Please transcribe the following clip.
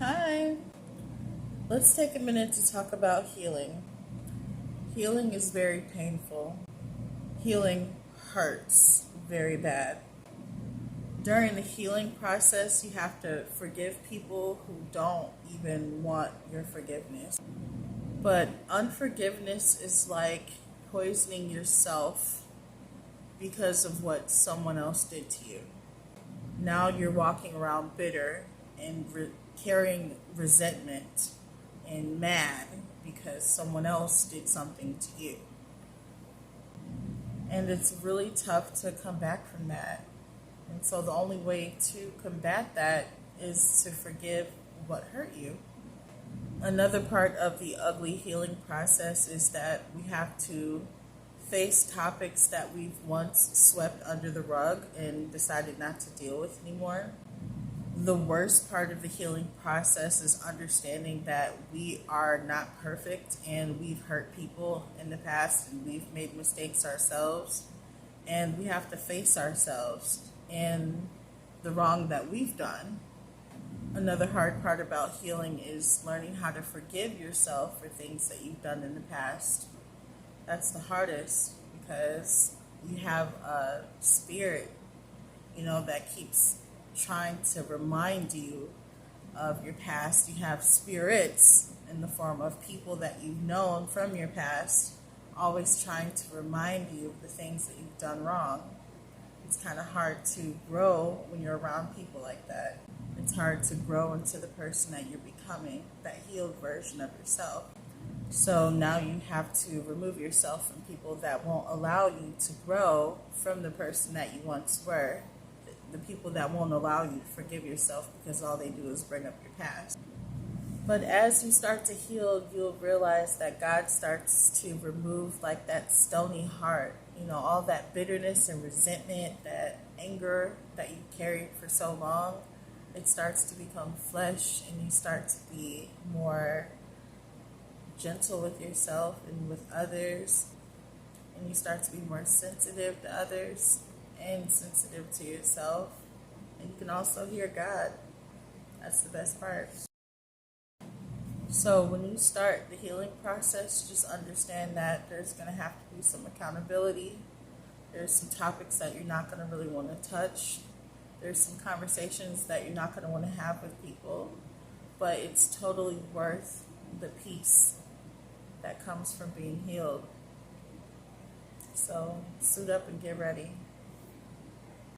Hi. Let's take a minute to talk about healing. Healing is very painful. Healing hurts very bad. During the healing process, you have to forgive people who don't even want your forgiveness. But unforgiveness is like poisoning yourself because of what someone else did to you. Now you're walking around bitter and carrying resentment and mad because someone else did something to you. And it's really tough to come back from that. And so the only way to combat that is to forgive what hurt you. Another part of the ugly healing process is that we have to face topics that we've once swept under the rug and decided not to deal with anymore. The worst part of the healing process is understanding that we are not perfect and we've hurt people in the past and we've made mistakes ourselves, and we have to face ourselves and the wrong that we've done. Another hard part about healing is learning how to forgive yourself for things that you've done in the past. That's the hardest because you have a spirit, that keeps trying to remind you of your past. You have spirits in the form of people that you've known from your past, always trying to remind you of the things that you've done wrong. It's kind of hard to grow when you're around people like that. It's hard to grow into the person that you're becoming, that healed version of yourself. So now you have to remove yourself from people that won't allow you to grow from the person that you once were. The people that won't allow you to forgive yourself because all they do is bring up your past. But as you start to heal, you'll realize that God starts to remove like that stony heart, all that bitterness and resentment, that anger that you carried for so long. It starts to become flesh and you start to be more gentle with yourself and with others. And you start to be more sensitive to others and sensitive to yourself. And you can also hear God. That's the best part. So when you start the healing process, just understand that there's going to have to be some accountability. There's some topics that you're not going to really want to touch. There's some conversations that you're not going to want to have with people. But it's totally worth the peace that comes from being healed. So suit up and get ready.